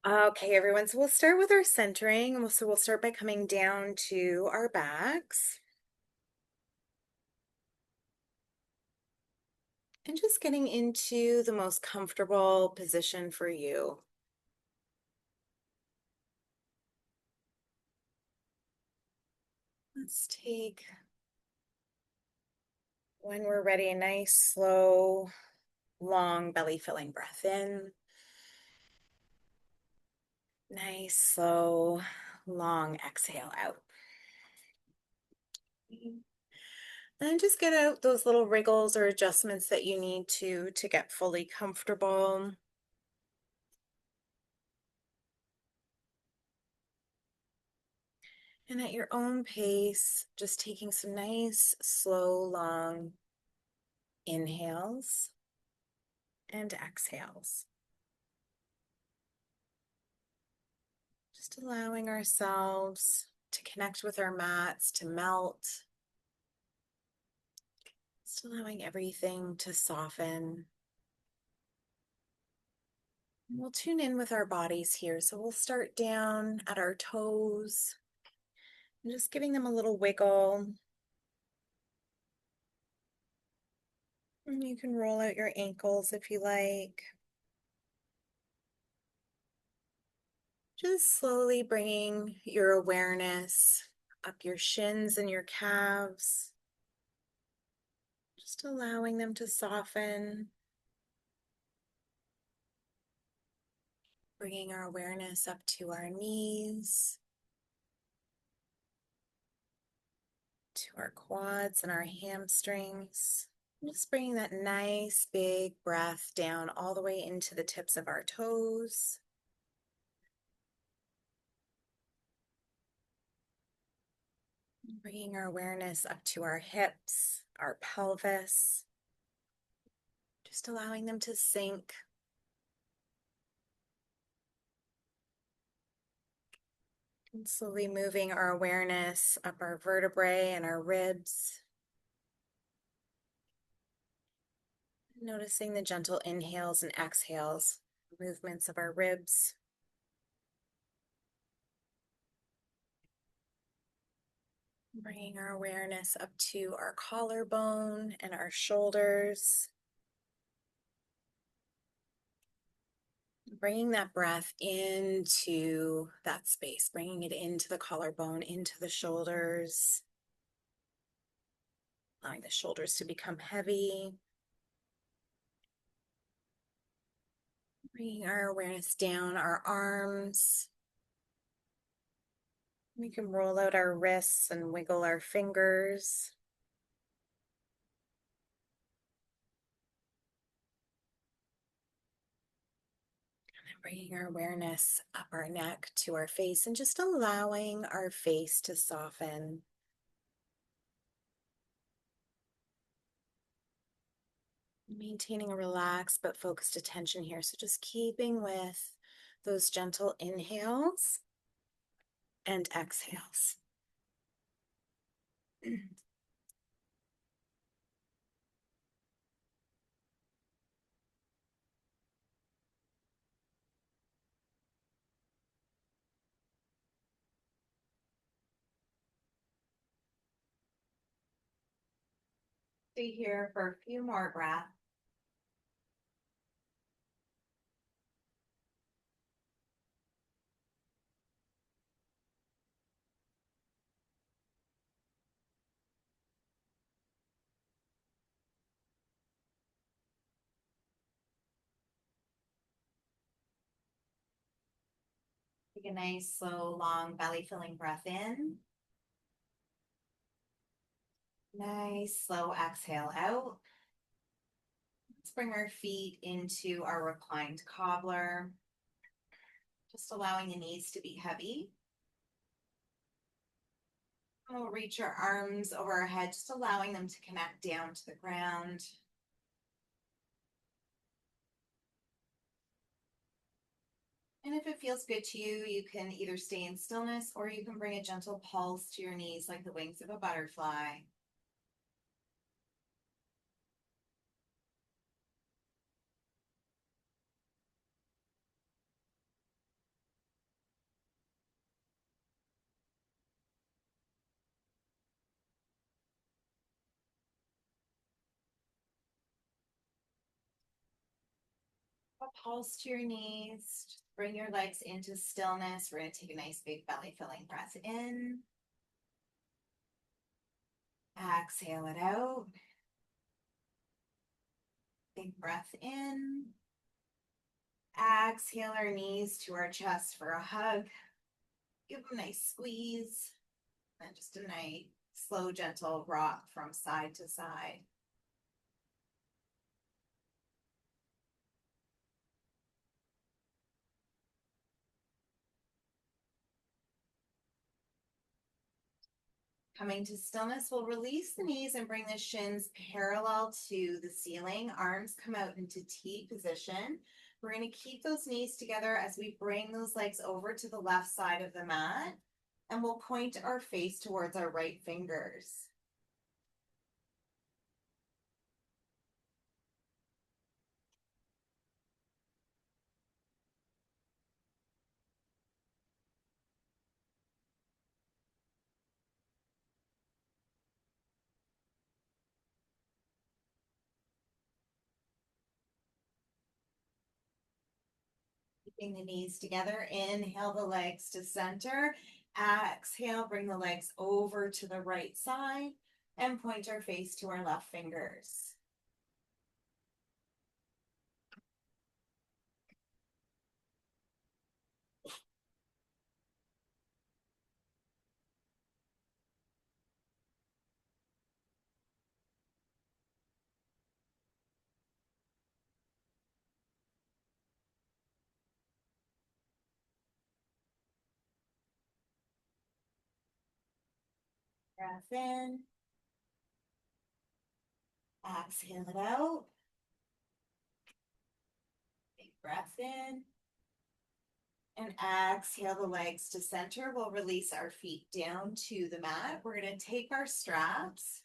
Okay, everyone. So we'll start with our centering. So we'll start by coming down to our backs and just getting into the most comfortable position for you. Let's take, when we're ready, a nice, slow, long belly filling breath in. Nice, slow, long exhale out. And just get out those little wriggles or adjustments that you need to get fully comfortable. And at your own pace, just taking some nice, slow, long inhales and exhales. Just allowing ourselves to connect with our mats, to melt. Just allowing everything to soften. And we'll tune in with our bodies here. So we'll start down at our toes and just giving them a little wiggle. And you can roll out your ankles if you like. Just slowly bringing your awareness up your shins and your calves. Just allowing them to soften. Bringing our awareness up to our knees, to our quads and our hamstrings. Just bringing that nice big breath down all the way into the tips of our toes. Bringing our awareness up to our hips, our pelvis. Just allowing them to sink. And slowly moving our awareness up our vertebrae and our ribs. Noticing the gentle inhales and exhales, movements of our ribs. Bringing our awareness up to our collarbone and our shoulders. Bringing that breath into that space, bringing it into the collarbone, into the shoulders. Allowing the shoulders to become heavy. Bringing our awareness down our arms. We can roll out our wrists and wiggle our fingers. Bringing our awareness up our neck to our face and just allowing our face to soften. Maintaining a relaxed but focused attention here. So just keeping with those gentle inhales and exhales. Stay here for a few more breaths. Take a nice, slow, long belly filling breath in. Nice, slow exhale out. Let's bring our feet into our reclined cobbler. Just allowing the knees to be heavy. We'll reach our arms over our head, just allowing them to connect down to the ground. And if it feels good to you, you can either stay in stillness or you can bring a gentle pulse to your knees like the wings of a butterfly. A pulse to your knees. Just bring your legs into stillness. We're going to take a nice big belly filling breath in. Exhale it out. Big breath in. Exhale our knees to our chest for a hug. Give them a nice squeeze. And just a nice, slow, gentle rock from side to side. Coming to stillness, we'll release the knees and bring the shins parallel to the ceiling. Arms come out into T position. We're going to keep those knees together as we bring those legs over to the left side of the mat. And we'll point our face towards our right fingers. Keeping the knees together. Inhale the legs to center. Exhale, bring the legs over to the right side and point our face to our left fingers. Breath in. Exhale it out. Big breath in. And exhale the legs to center. We'll release our feet down to the mat. We're going to take our straps,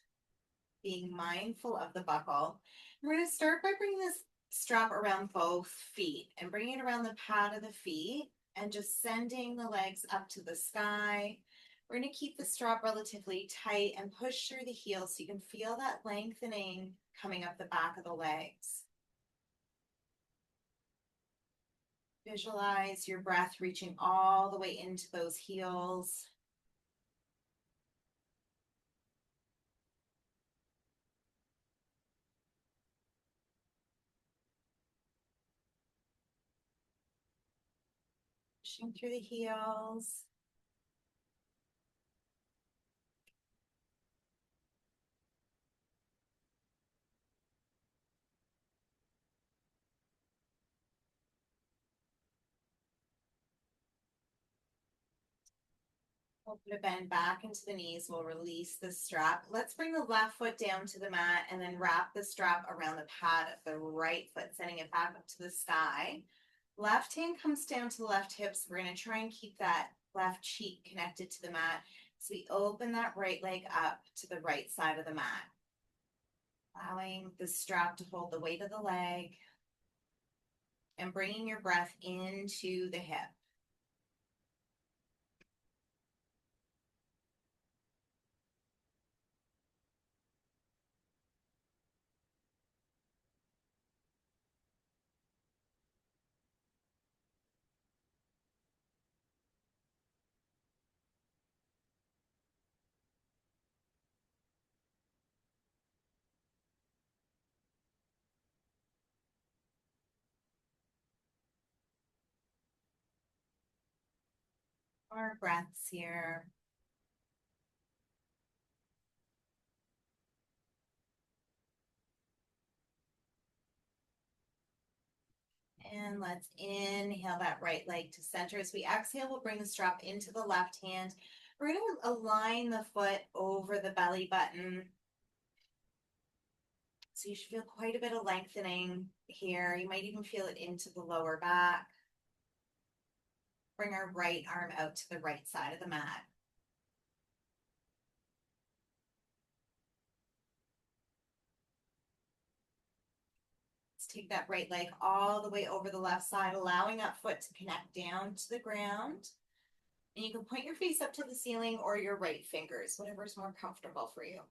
being mindful of the buckle. We're going to start by bringing this strap around both feet and bringing it around the pad of the feet and just sending the legs up to the sky. We're going to keep the strap relatively tight and push through the heels so you can feel that lengthening coming up the back of the legs. Visualize your breath reaching all the way into those heels. Pushing through the heels. We'll put a bend back into the knees. We'll release the strap. Let's bring the left foot down to the mat and then wrap the strap around the pad of the right foot, sending it back up to the sky. Left hand comes down to the left hips. We're going to try and keep that left cheek connected to the mat. So we open that right leg up to the right side of the mat. Allowing the strap to hold the weight of the leg and bringing your breath into the hip. More breaths here. And let's inhale that right leg to center. As we exhale, we'll bring the strap into the left hand. We're going to align the foot over the belly button. So you should feel quite a bit of lengthening here. You might even feel it into the lower back. Bring our right arm out to the right side of the mat. Let's take that right leg all the way over the left side, allowing that foot to connect down to the ground. And you can point your face up to the ceiling or your right fingers, whatever's more comfortable for you.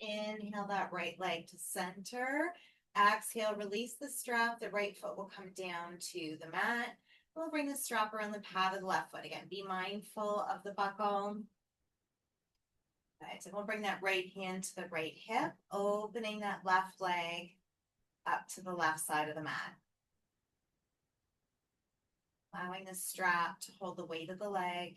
Inhale that right leg to center. Exhale, release the strap. The right foot will come down to the mat. We'll bring the strap around the pad of the left foot. Again, be mindful of the buckle. Right, so we'll bring that right hand to the right hip, opening that left leg up to the left side of the mat. Allowing the strap to hold the weight of the leg.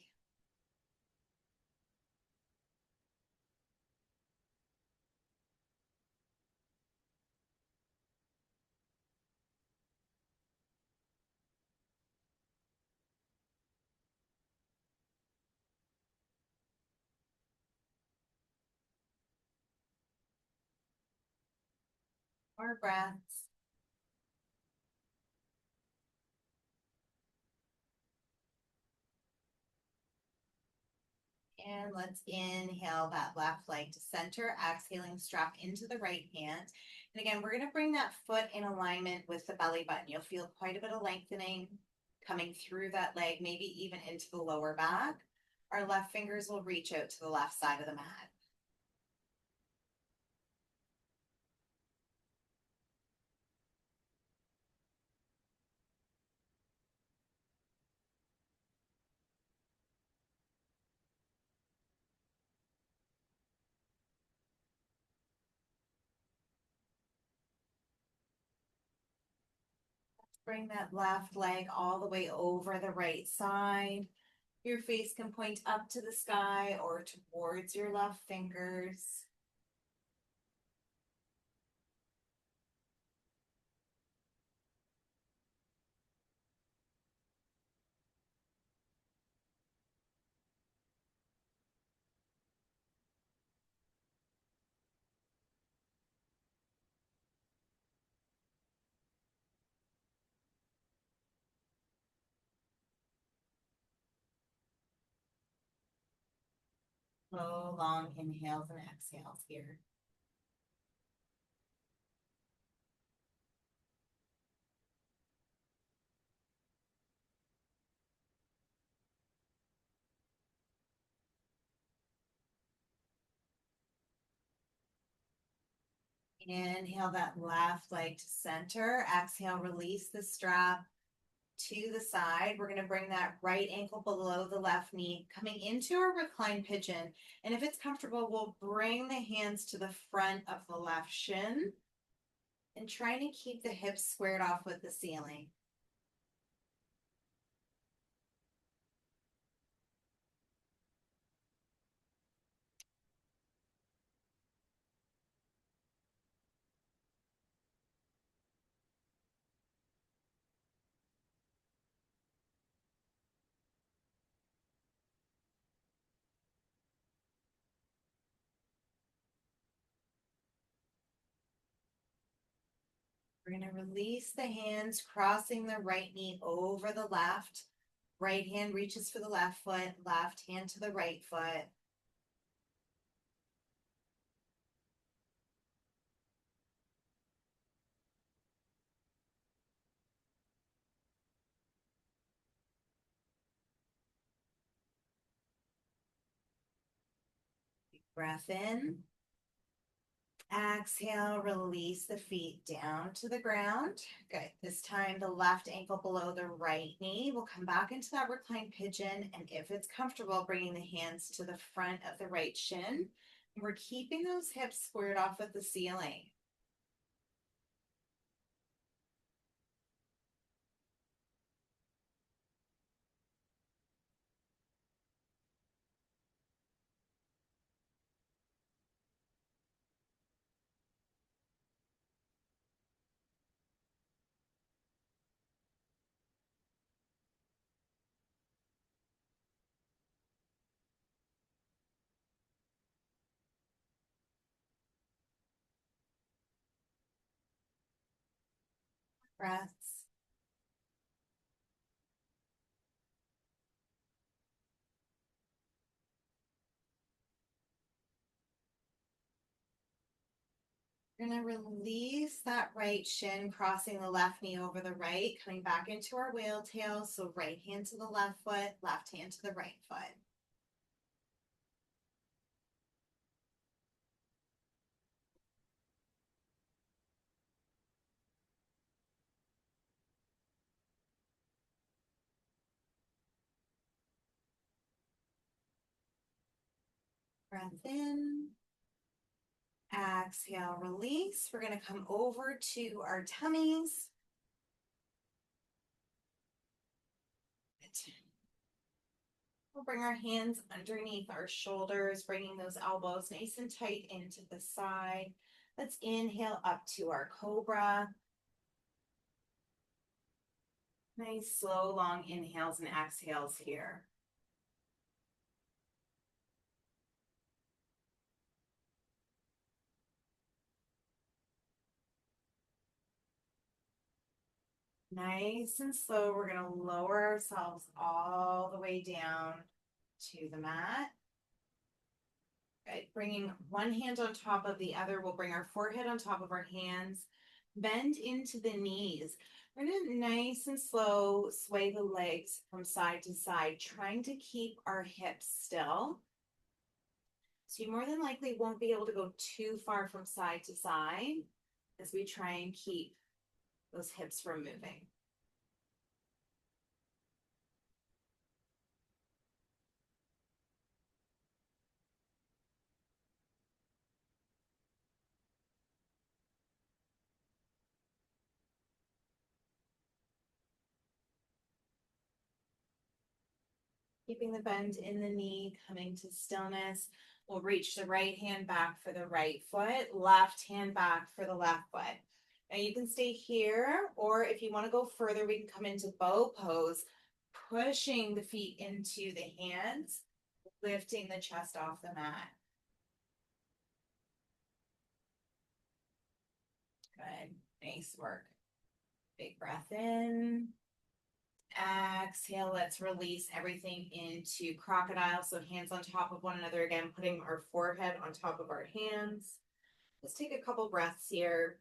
More breaths. And let's inhale that left leg to center, exhaling, strap into the right hand. And again, we're going to bring that foot in alignment with the belly button. You'll feel quite a bit of lengthening coming through that leg, maybe even into the lower back. Our left fingers will reach out to the left side of the mat. Bring that left leg all the way over the right side. Your face can point up to the sky or towards your left fingers. Slow, long inhales and exhales here. Inhale that left leg to center. Exhale, release the strap to the side. We're going to bring that right ankle below the left knee, coming into our reclined pigeon. And if it's comfortable, we'll bring the hands to the front of the left shin and trying to keep the hips squared off with the ceiling. We're going to release the hands, crossing the right knee over the left. Right hand reaches for the left foot, left hand to the right foot. Deep breath in. Exhale, release the feet down to the ground. Good. This time, the left ankle below the right knee. We'll come back into that reclined pigeon. And if it's comfortable, bringing the hands to the front of the right shin. And we're keeping those hips squared off with the ceiling. Breaths. We're going to release that right shin, crossing the left knee over the right, coming back into our whale tail. So right hand to the left foot, left hand to the right foot. Breath in. Exhale, release. We're going to come over to our tummies. We'll bring our hands underneath our shoulders, bringing those elbows nice and tight into the side. Let's inhale up to our cobra. Nice, slow, long inhales and exhales here. Nice and slow, we're going to lower ourselves all the way down to the mat. Good. Bringing one hand on top of the other, we'll bring our forehead on top of our hands, bend into the knees. We're going to nice and slow sway the legs from side to side, trying to keep our hips still. So you more than likely won't be able to go too far from side to side as we try and keep those hips from moving. Keeping the bend in the knee, coming to stillness. We'll reach the right hand back for the right foot, left hand back for the left foot. Now you can stay here, or if you want to go further, we can come into bow pose, pushing the feet into the hands, lifting the chest off the mat. Good, nice work. Big breath in. Exhale, let's release everything into crocodile. So hands on top of one another again, putting our forehead on top of our hands. Let's take a couple breaths here.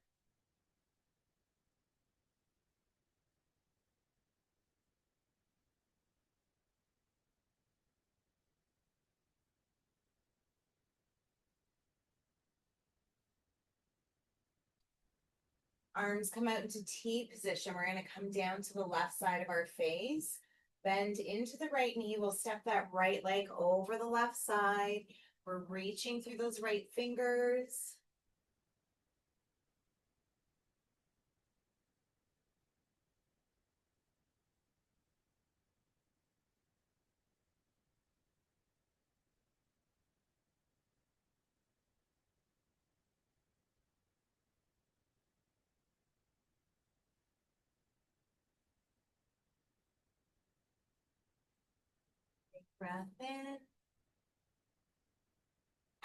Arms come out into T position. We're going to come down to the left side of our face. Bend into the right knee. We'll step that right leg over the left side. We're reaching through those right fingers. Breath in.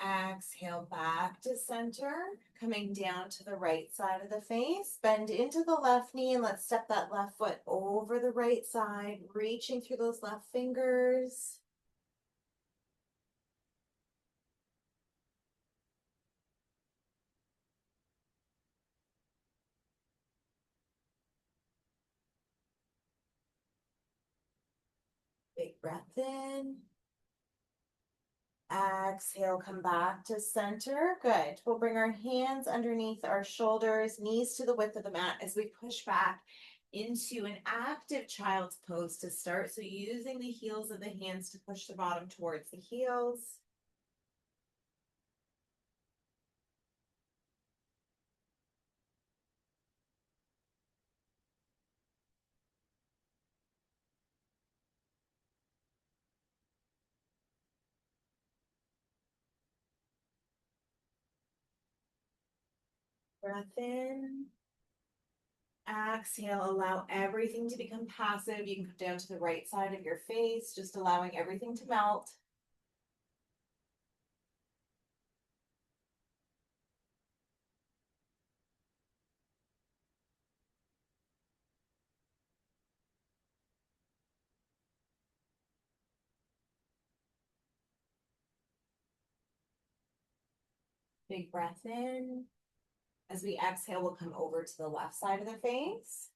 Exhale back to center, coming down to the right side of the face. Bend into the left knee and let's step that left foot over the right side, reaching through those left fingers. Big breath in. Exhale, come back to center. Good. We'll bring our hands underneath our shoulders, knees to the width of the mat as we push back into an active child's pose to start. So using the heels of the hands to push the bottom towards the heels. Breath in. Exhale, allow everything to become passive. You can come down to the right side of your face, just allowing everything to melt. Big breath in. As we exhale, we'll come over to the left side of the face.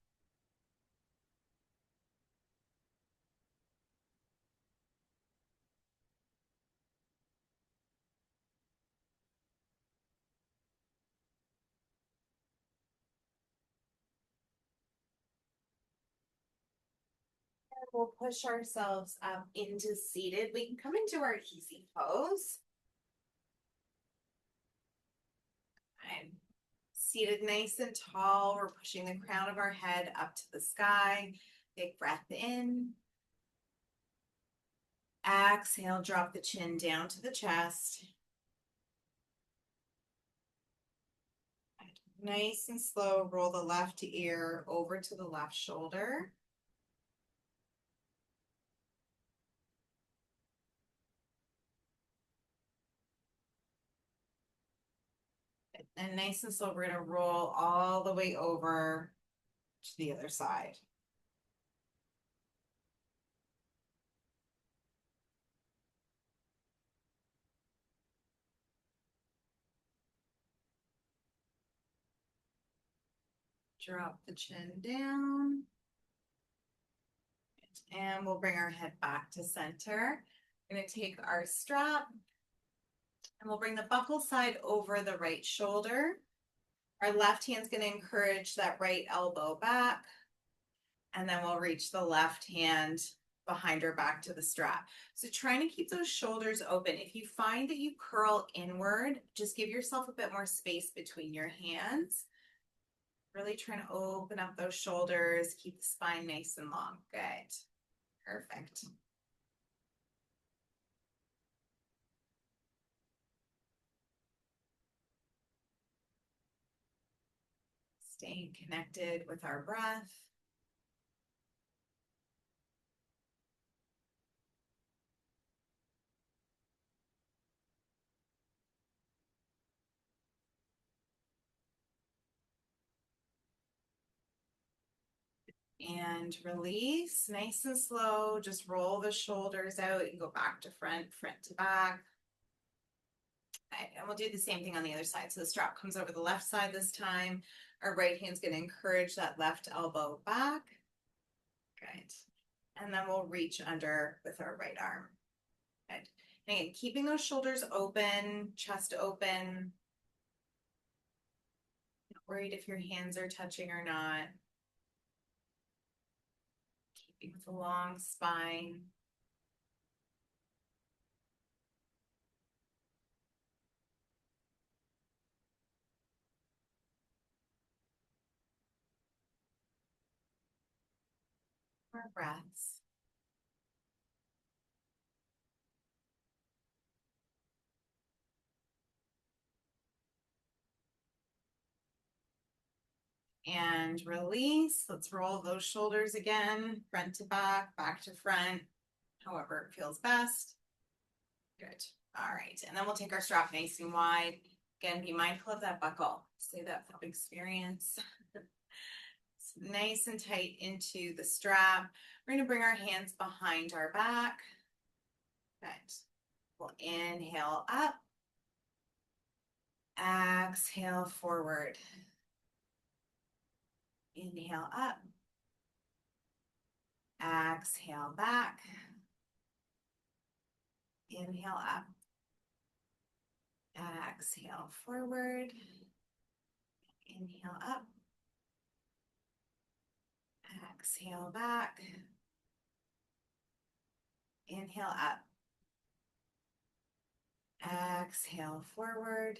We'll push ourselves up into seated. We can come into our easy pose. Seated nice and tall, we're pushing the crown of our head up to the sky. Big breath in. Exhale, drop the chin down to the chest. Nice and slow, roll the left ear over to the left shoulder. And nice and slow, we're going to roll all the way over to the other side. Drop the chin down. And we'll bring our head back to center. We're going to take our strap and we'll bring the buckle side over the right shoulder. Our left hand's going to encourage that right elbow back. And then we'll reach the left hand behind our back to the strap. So trying to keep those shoulders open. If you find that you curl inward, just give yourself a bit more space between your hands. Really trying to open up those shoulders, keep the spine nice and long. Good. Perfect. Staying connected with our breath. And release, nice and slow. Just roll the shoulders out and go back to front, front to back. Right, and we'll do the same thing on the other side. So the strap comes over the left side this time. Our right hand's going to encourage that left elbow back. Good. And then we'll reach under with our right arm. Good. And again, keeping those shoulders open, chest open. Not worried if your hands are touching or not. Keeping with a long spine. More breaths. And release. Let's roll those shoulders again, front to back, back to front, however it feels best. Good. All right. And then we'll take our strap nice and wide. Again, be mindful of that buckle. Say that from experience. Nice and tight into the strap. We're going to bring our hands behind our back. Good. We'll inhale up. Exhale forward. Inhale up. Exhale back. Inhale up. Exhale forward. Inhale up. Exhale back. Inhale up. Exhale forward.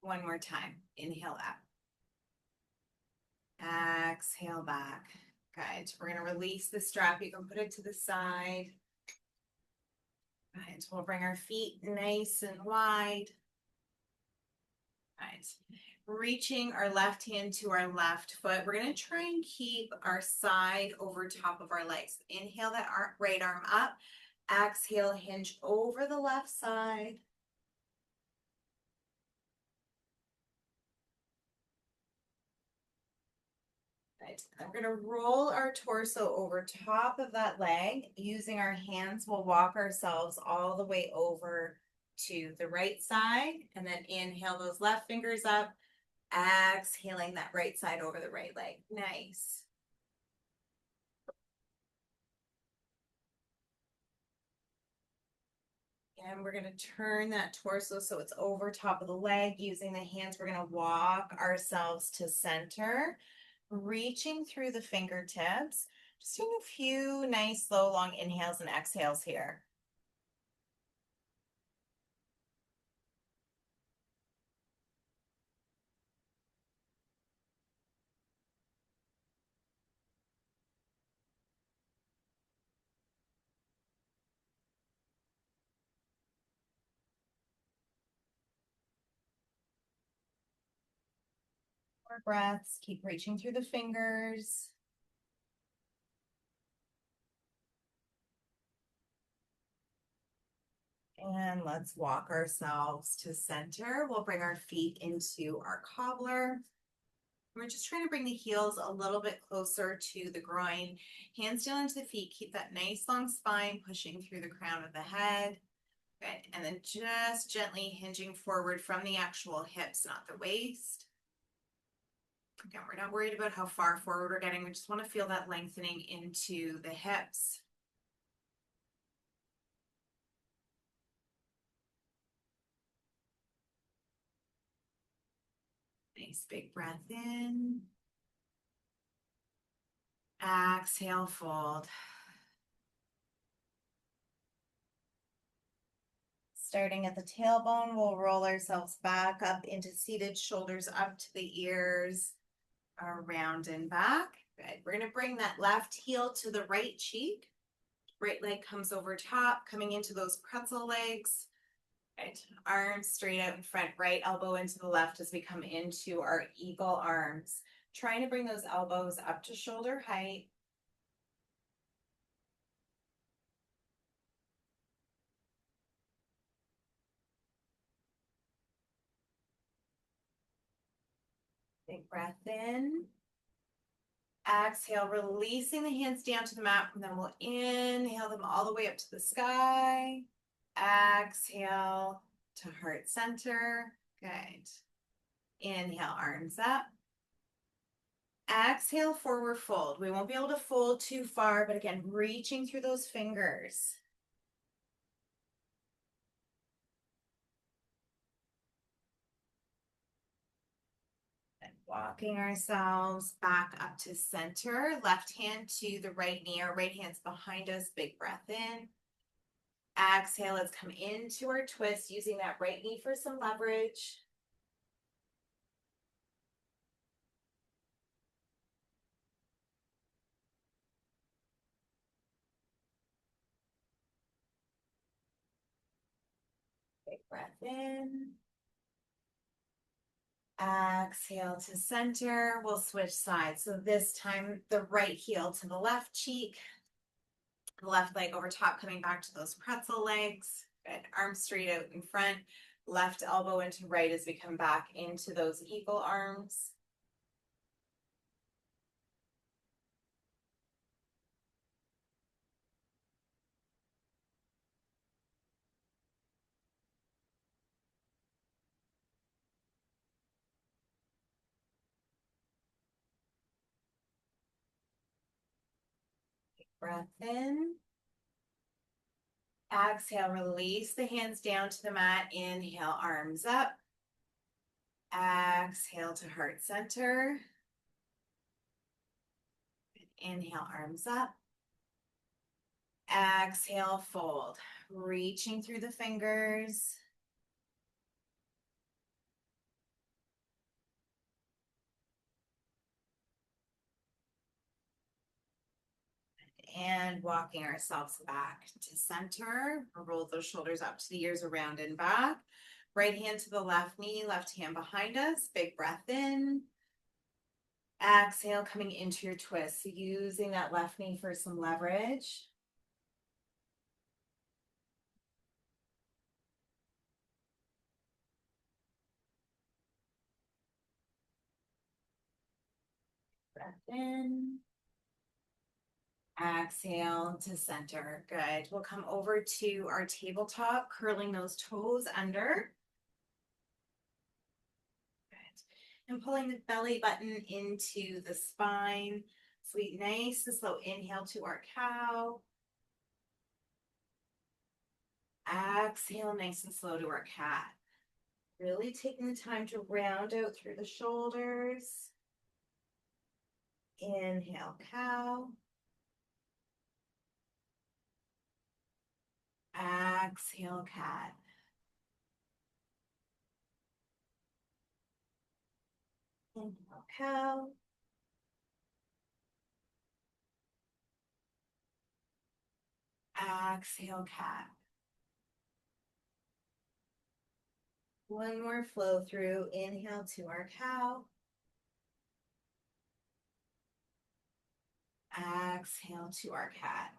One more time. Inhale up. Exhale back. Good. We're going to release the strap. You can put it to the side. Good. We'll bring our feet nice and wide. Good. Reaching our left hand to our left foot. We're going to try and keep our side over top of our legs. Inhale that right arm up. Exhale, hinge over the left side. Right. We're going to roll our torso over top of that leg. Using our hands, we'll walk ourselves all the way over to the right side. And then inhale those left fingers up. Exhaling that right side over the right leg. Nice. And we're going to turn that torso so it's over top of the leg. Using the hands, we're going to walk ourselves to center. Reaching through the fingertips, just doing a few nice, slow, long inhales and exhales here. more breaths. Keep reaching through the fingers. And let's walk ourselves to center. We'll bring our feet into our cobbler. We're just trying to bring the heels a little bit closer to the groin. Hands down into the feet. Keep that nice long spine pushing through the crown of the head. Good. And then just gently hinging forward from the actual hips, not the waist. Again, we're not worried about how far forward we're getting. We just want to feel that lengthening into the hips. Nice big breath in. Exhale, fold. Starting at the tailbone, we'll roll ourselves back up into seated, shoulders up to the ears, around and back. Good. We're going to bring that left heel to the right cheek. Right leg comes over top, coming into those pretzel legs. Right. Arms straight out in front, right elbow into the left as we come into our eagle arms. Trying to bring those elbows up to shoulder height. Big breath in. Exhale, releasing the hands down to the mat, and then we'll inhale them all the way up to the sky. Exhale to heart center. Good. Inhale, arms up. Exhale, forward fold. We won't be able to fold too far, but again, reaching through those fingers. And walking ourselves back up to center. Left hand to the right knee. Our right hand's behind us. Big breath in. Exhale, let's come into our twist, using that right knee for some leverage. Big breath in. Exhale to center. We'll switch sides. So this time, the right heel to the left cheek, the left leg over top, coming back to those pretzel legs. Good. Arms straight out in front. Left elbow into right as we come back into those eagle arms. Breath in. Exhale, release the hands down to the mat. Inhale, arms up. Exhale to heart center. Inhale, arms up. Exhale, fold. Reaching through the fingers. And walking ourselves back to center. Roll those shoulders up to the ears, around and back. Right hand to the left knee, left hand behind us. Big breath in. Exhale, coming into your twist. So using that left knee for some leverage. Breath in. Exhale to center. Good. We'll come over to our tabletop, curling those toes under. Good. And pulling the belly button into the spine. Sweet, nice and slow inhale to our cow. Exhale, nice and slow to our cat. Really taking the time to round out through the shoulders. Inhale, cow. Exhale, cat. Inhale, cow. Exhale, cat. One more flow through. Inhale to our cow. Exhale to our cat.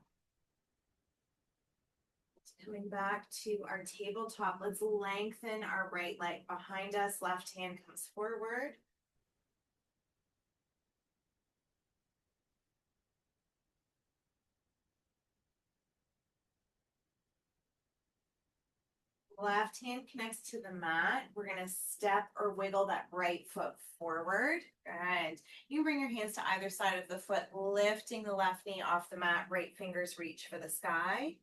Coming back to our tabletop, let's lengthen our right leg behind us. Left hand comes forward. Left hand connects to the mat. We're going to step or wiggle that right foot forward. And you can bring your hands to either side of the foot, lifting the left knee off the mat. Right fingers reach for the sky.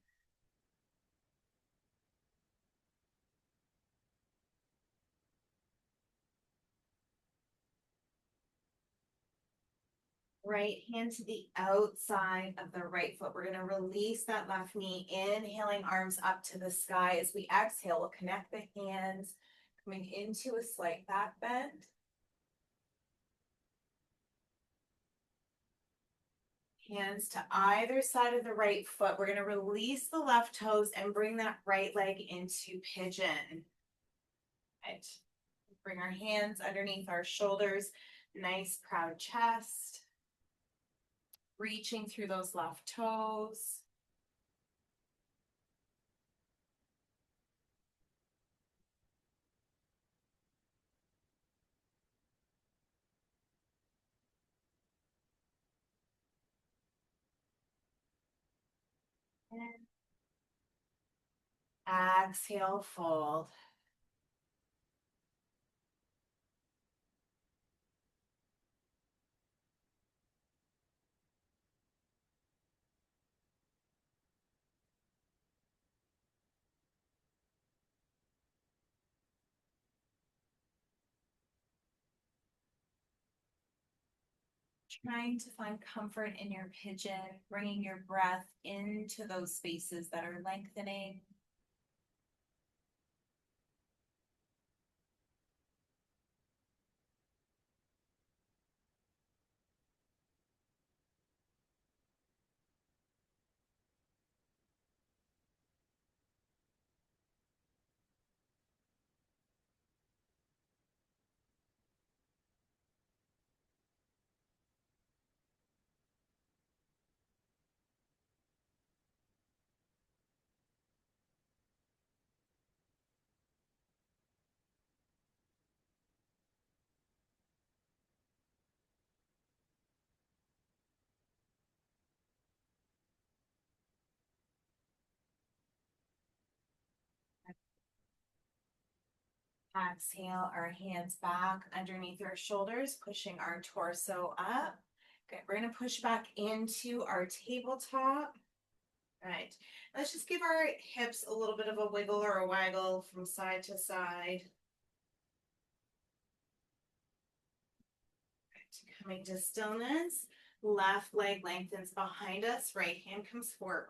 Right hand to the outside of the right foot. We're going to release that left knee, inhaling arms up to the sky. As we exhale, we'll connect the hands, coming into a slight back bend. Hands to either side of the right foot. We're going to release the left toes and bring that right leg into pigeon. Right. Bring our hands underneath our shoulders. Nice proud chest. Reaching through those left toes. And exhale, fold. Trying to find comfort in your pigeon, bringing your breath into those spaces that are lengthening. Exhale, our hands back underneath our shoulders, pushing our torso up. Good. We're going to push back into our tabletop. All right. Let's just give our hips a little bit of a wiggle or a waggle from side to side. Right. Coming to stillness. Left leg lengthens behind us. Right hand comes forward.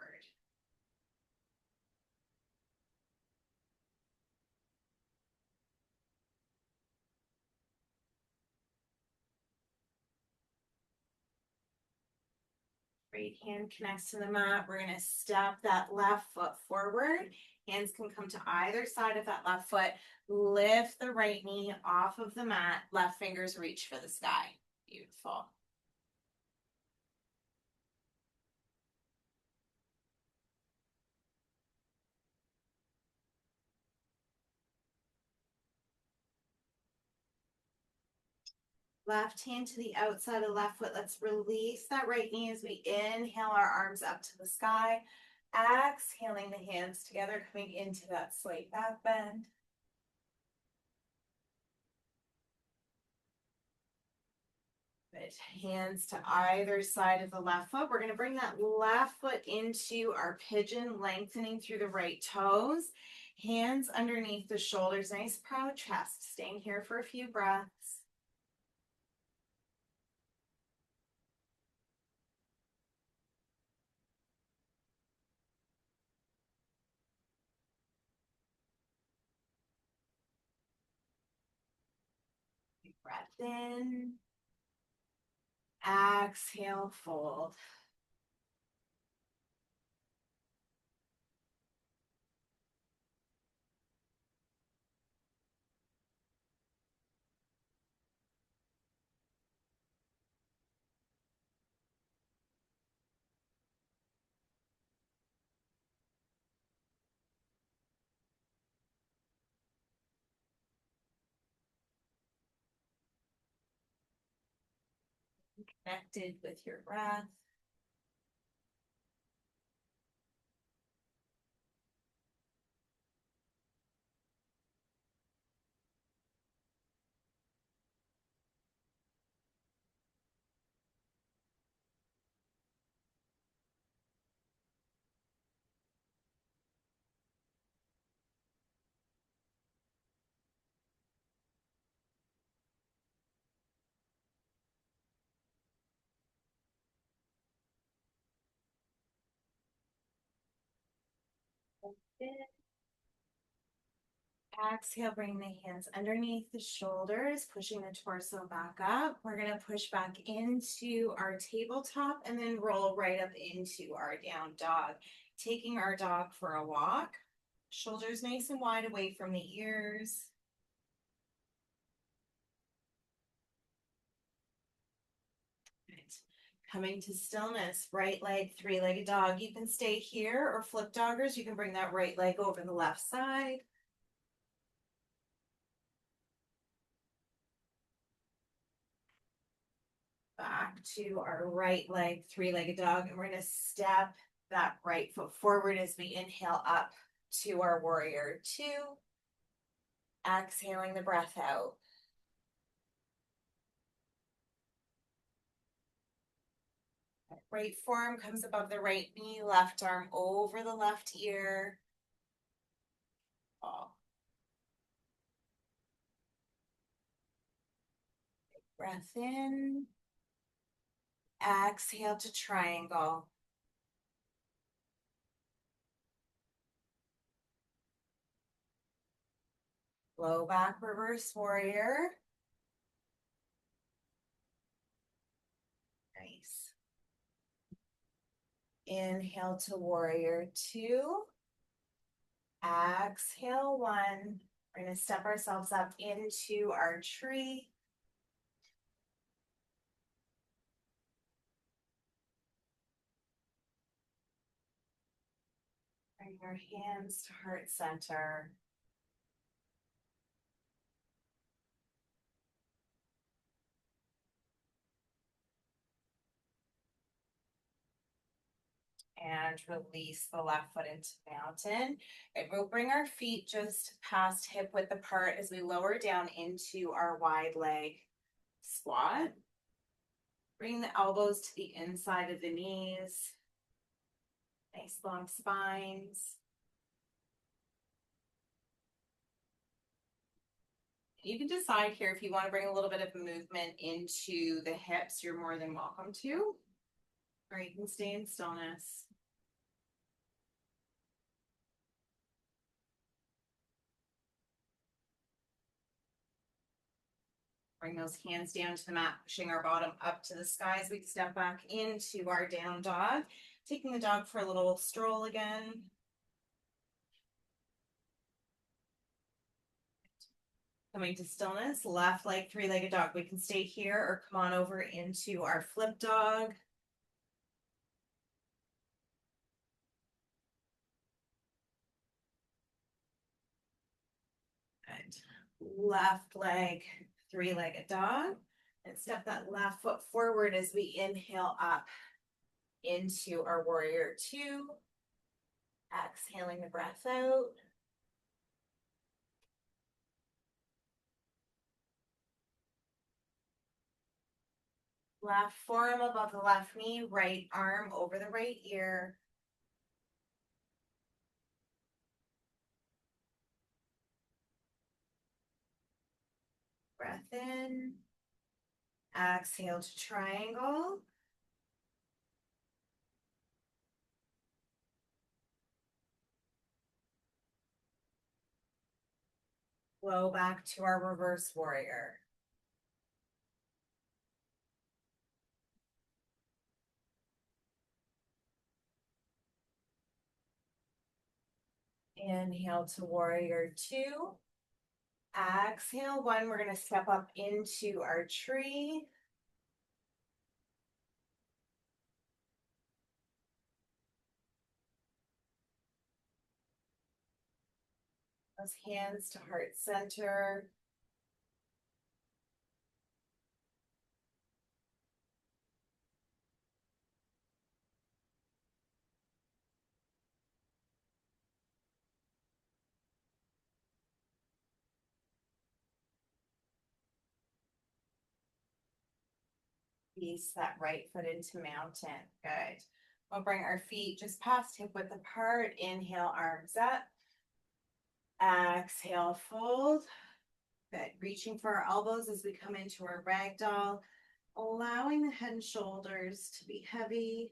Right hand connects to the mat. We're going to step that left foot forward. Hands can come to either side of that left foot. Lift the right knee off of the mat. Left fingers reach for the sky. Beautiful. Left hand to the outside of the left foot. Let's release that right knee as we inhale our arms up to the sky. Exhaling the hands together, coming into that slight back bend. Good. Hands to either side of the left foot. We're going to bring that left foot into our pigeon, lengthening through the right toes. Hands underneath the shoulders. Nice proud chest. Staying here for a few breaths. Breath in. Exhale, fold. Connected with your breath. Exhale, bring the hands underneath the shoulders, pushing the torso back up. We're going to push back into our tabletop and then roll right up into our down dog. Taking our dog for a walk. Shoulders nice and wide away from the ears. Right. Coming to stillness, right leg, three-legged dog. You can stay here or flip doggers. You can bring that right leg over the left side. Back to our right leg, three-legged dog, and we're going to step that right foot forward as we inhale up to our warrior two. Exhaling the breath out. Right forearm comes above the right knee, left arm over the left ear. Fall. Breath in. Exhale to triangle. Low back reverse warrior. Nice. Inhale to warrior two. Exhale one. We're going to step ourselves up into our tree. Bring our hands to heart center. And release the left foot into mountain. And we'll bring our feet just past hip width apart as we lower down into our wide leg squat. Bring the elbows to the inside of the knees. Nice long spines. You can decide here if you want to bring a little bit of movement into the hips, you're more than welcome to. Or you can stay in stillness. Bring those hands down to the mat, pushing our bottom up to the sky as we step back into our down dog. Taking the dog for a little stroll again. Coming to stillness, left leg, three-legged dog. We can stay here or come on over into our flip dog. Good. Left leg, three-legged dog. And step that left foot forward as we inhale up into our warrior two. Exhaling the breath out. Left forearm above the left knee, right arm over the right ear. Breath in. Exhale to triangle. Flow back to our reverse warrior. Inhale to warrior two. Exhale one. We're going to step up into our tree. Those hands to heart center. Release that right foot into mountain. Good. We'll bring our feet just past hip width apart. Inhale, arms up. Exhale, fold. Good. Reaching for our elbows as we come into our ragdoll, allowing the head and shoulders to be heavy.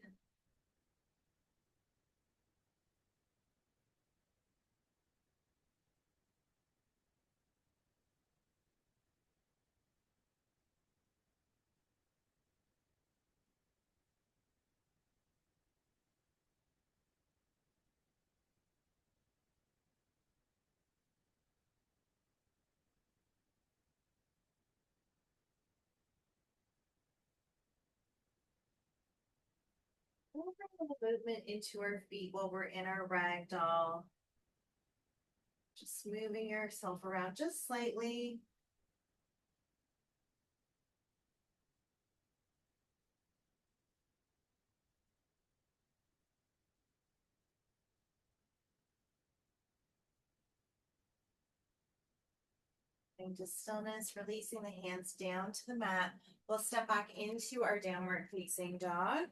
We'll bring a little movement into our feet while we're in our ragdoll. Just moving yourself around just slightly. Into stillness, releasing the hands down to the mat. We'll step back into our downward facing dog,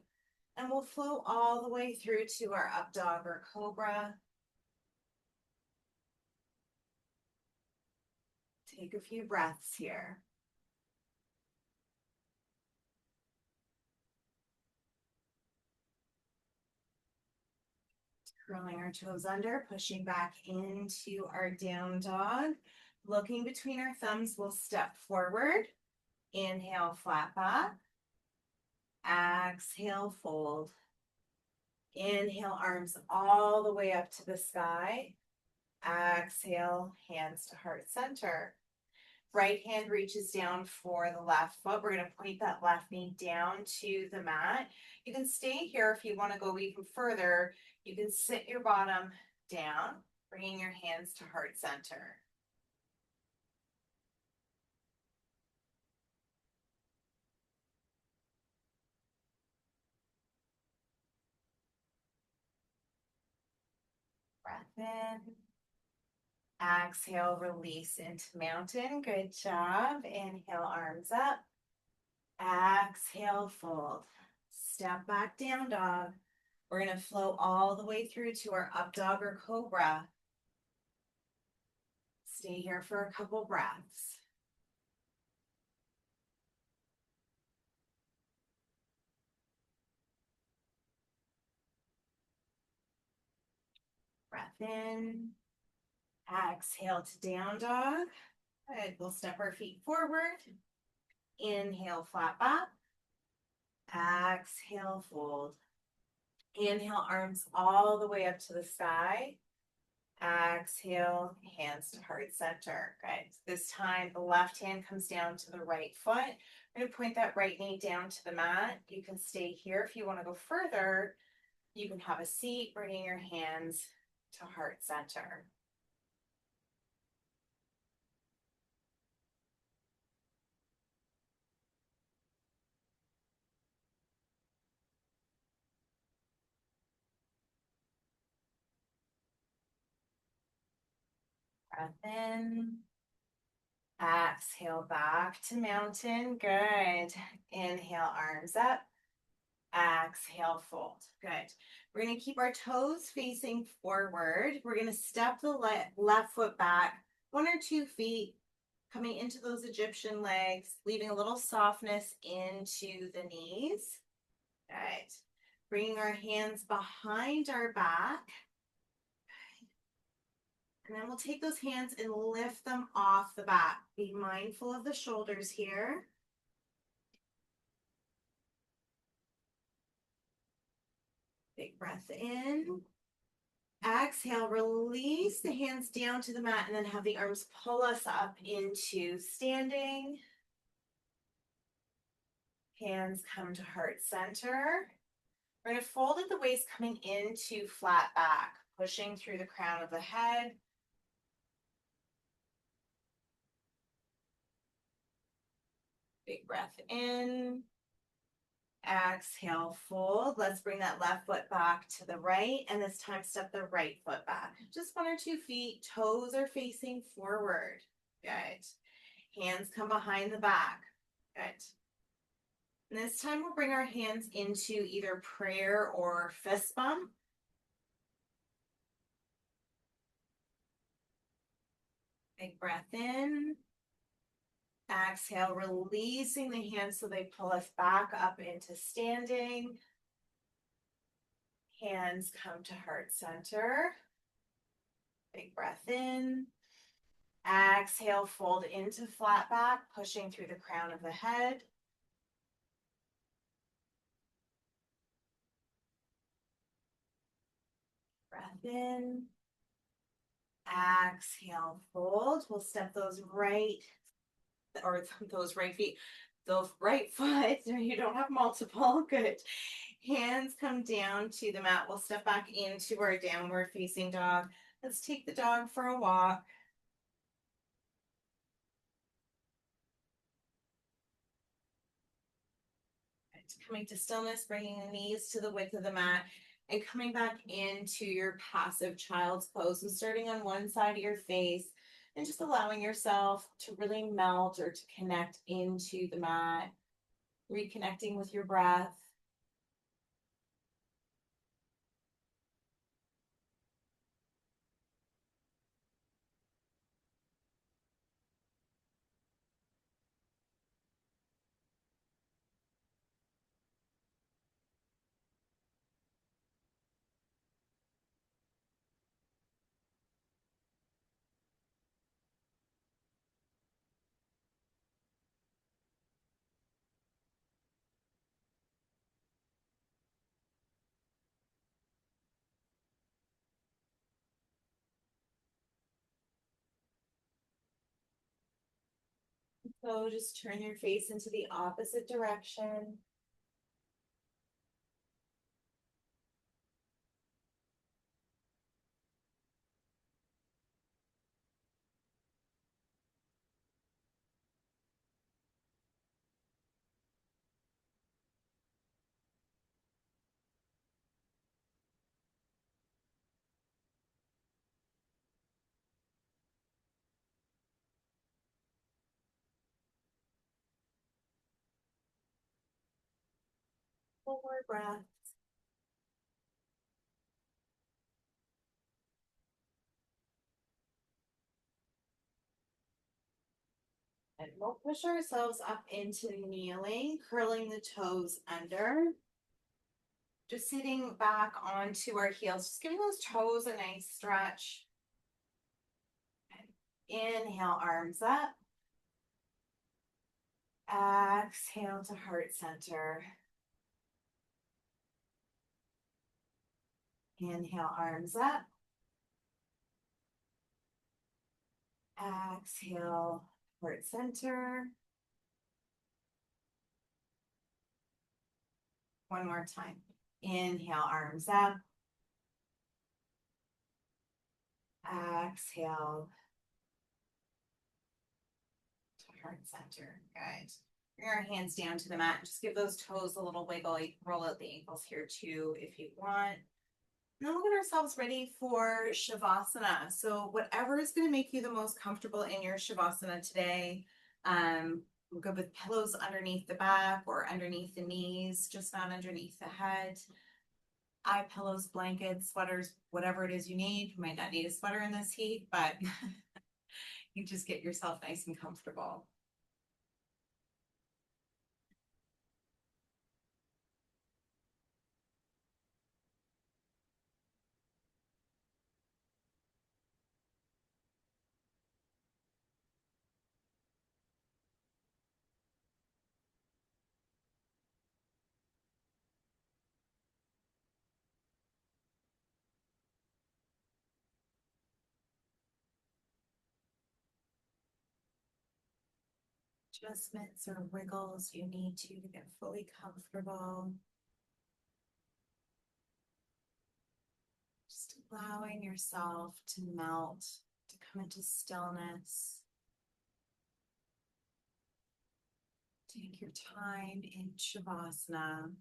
and we'll flow all the way through to our up dog or cobra. Take a few breaths here. Curling our toes under, pushing back into our down dog. Looking between our thumbs, we'll step forward. Inhale, flat back. Exhale, fold. Inhale, arms all the way up to the sky. Exhale, hands to heart center. Right hand reaches down for the left foot. We're going to point that left knee down to the mat. You can stay here if you want to go even further. You can sit your bottom down, bringing your hands to heart center. Breath in. Exhale, release into mountain. Good job. Inhale, arms up. Exhale, fold. Step back, down dog. We're going to flow all the way through to our up dog or cobra. Stay here for a couple breaths. Breath in. Exhale to down dog. Good. We'll step our feet forward. Inhale, flat back. Exhale, fold. Inhale, arms all the way up to the sky. Exhale, hands to heart center. Good. This time, the left hand comes down to the right foot. We're going to point that right knee down to the mat. You can stay here if you want to go further. You can have a seat, bringing your hands to heart center. Breath in. Exhale, back to mountain. Good. Inhale, arms up. Exhale, fold. Good. We're going to keep our toes facing forward. We're going to step the left foot back 1 or 2 feet, coming into those Egyptian legs, leaving a little softness into the knees. Good. Bringing our hands behind our back. And then we'll take those hands and lift them off the back. Be mindful of the shoulders here. Big breath in. Exhale, release the hands down to the mat and then have the arms pull us up into standing. Hands come to heart center. We're going to fold at the waist, coming into flat back, pushing through the crown of the head. Big breath in. Exhale, fold. Let's bring that left foot back to the right, and this time step the right foot back. Just 1 or 2 feet. Toes are facing forward. Good. Hands come behind the back. Good. And this time we'll bring our hands into either prayer or fist bump. Big breath in. Exhale, releasing the hands so they pull us back up into standing. Hands come to heart center. Big breath in. Exhale, fold into flat back, pushing through the crown of the head. Breath in. Exhale, fold. We'll step those right feet, those right foot. You don't have multiple. Good. Hands come down to the mat. We'll step back into our downward facing dog. Let's take the dog for a walk. Coming to stillness, bringing the knees to the width of the mat and coming back into your passive child's pose and starting on one side of your face and just allowing yourself to really melt or to connect into the mat, reconnecting with your breath. So just turn your face into the opposite direction. One more breath. And we'll push ourselves up into kneeling, curling the toes under. Just sitting back onto our heels, just giving those toes a nice stretch. Inhale, arms up. Exhale to heart center. Inhale, arms up. Exhale, heart center. One more time. Inhale, arms up. Exhale to heart center. Good. Bring our hands down to the mat. Just give those toes a little wiggle. You can roll out the ankles here too if you want. And then we'll get ourselves ready for Shavasana. So whatever is going to make you the most comfortable in your Shavasana today. We're good with pillows underneath the back or underneath the knees, just not underneath the head. Eye pillows, blankets, sweaters, whatever it is you need. You might not need a sweater in this heat, but you just get yourself nice and comfortable. Adjustments or wiggles you need to get fully comfortable. Just allowing yourself to melt, to come into stillness. Take your time in Shavasana.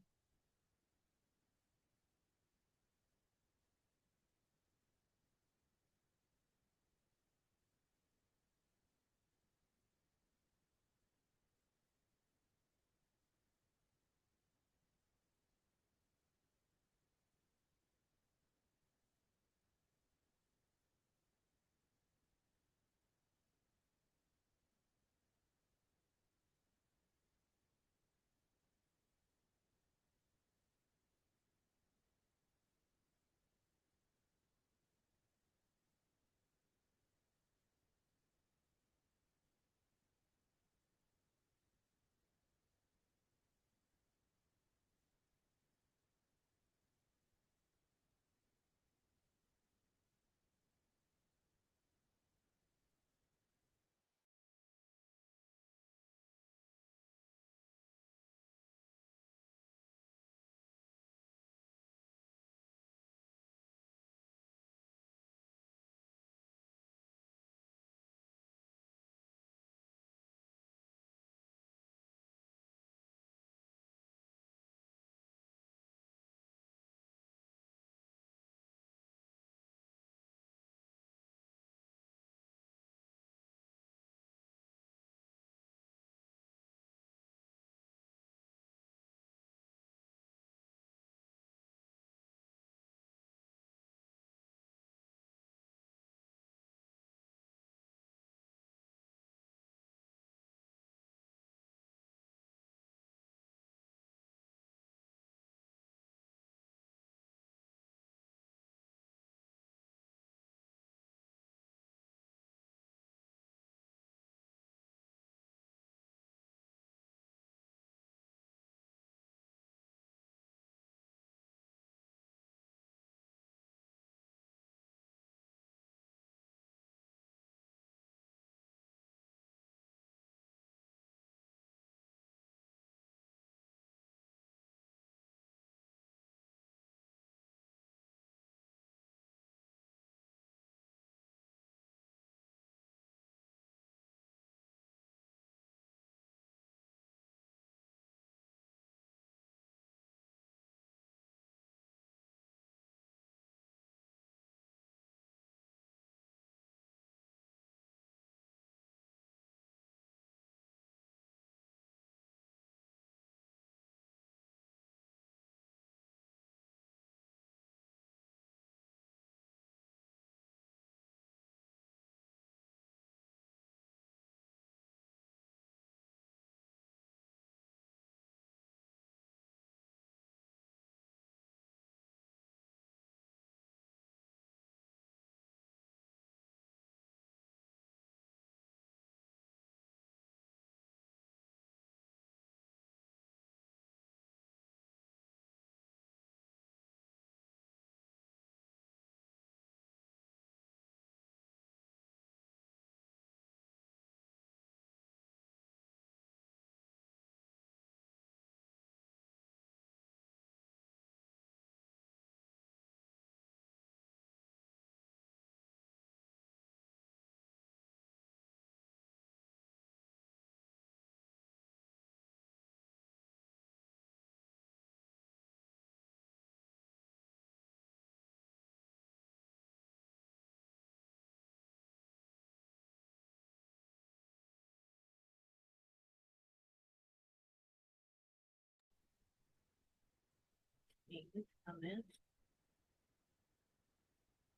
From it,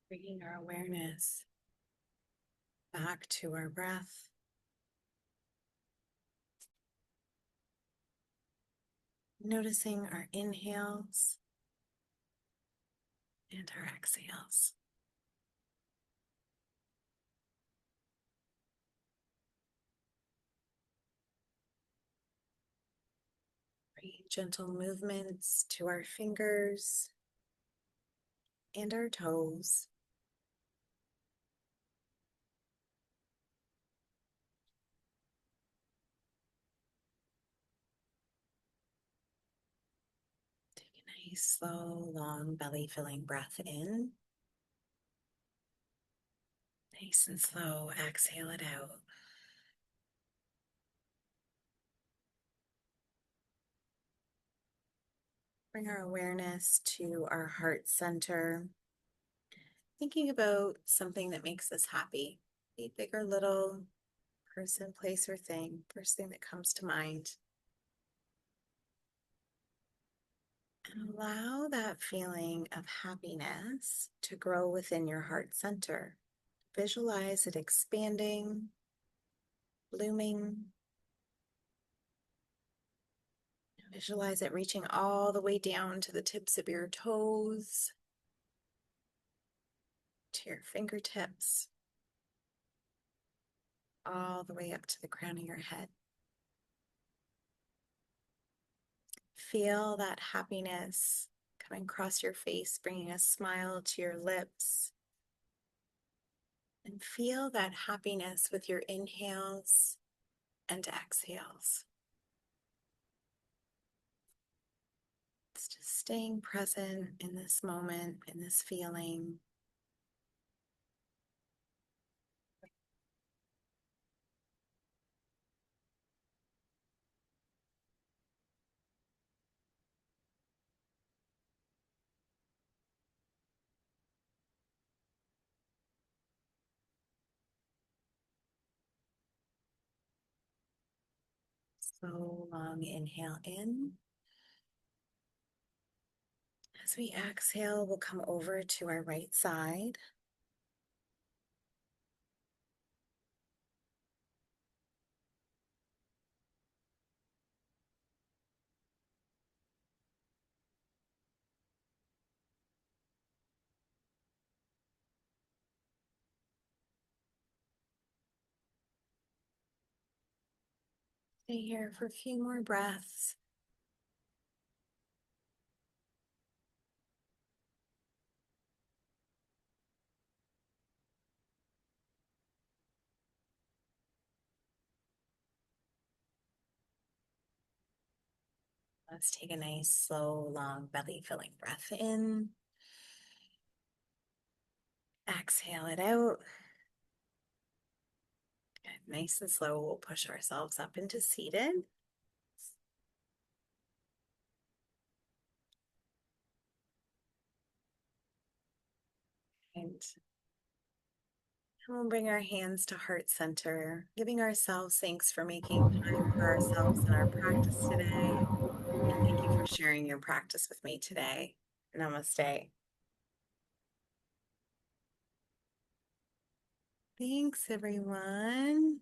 bringing our awareness back to our breath. Noticing our inhales and our exhales. Bringing gentle movements to our fingers and our toes. Take a nice, slow, long belly filling breath in. Nice and slow, exhale it out. Bring our awareness to our heart center. Thinking about something that makes us happy, be big or little, person, place, or thing, first thing that comes to mind. And allow that feeling of happiness to grow within your heart center. Visualize it expanding, blooming. Visualize it reaching all the way down to the tips of your toes, to your fingertips, all the way up to the crown of your head. Feel that happiness coming across your face, bringing a smile to your lips. And feel that happiness with your inhales and exhales. It's just staying present in this moment, in this feeling. Slow, long inhale in. As we exhale, we'll come over to our right side. Stay here for a few more breaths. Let's take a nice, slow, long belly filling breath in. Exhale it out. Good. Nice and slow, we'll push ourselves up into seated. And we'll bring our hands to heart center, giving ourselves thanks for making time for ourselves in our practice today. And thank you for sharing your practice with me today. Namaste. Thanks, everyone.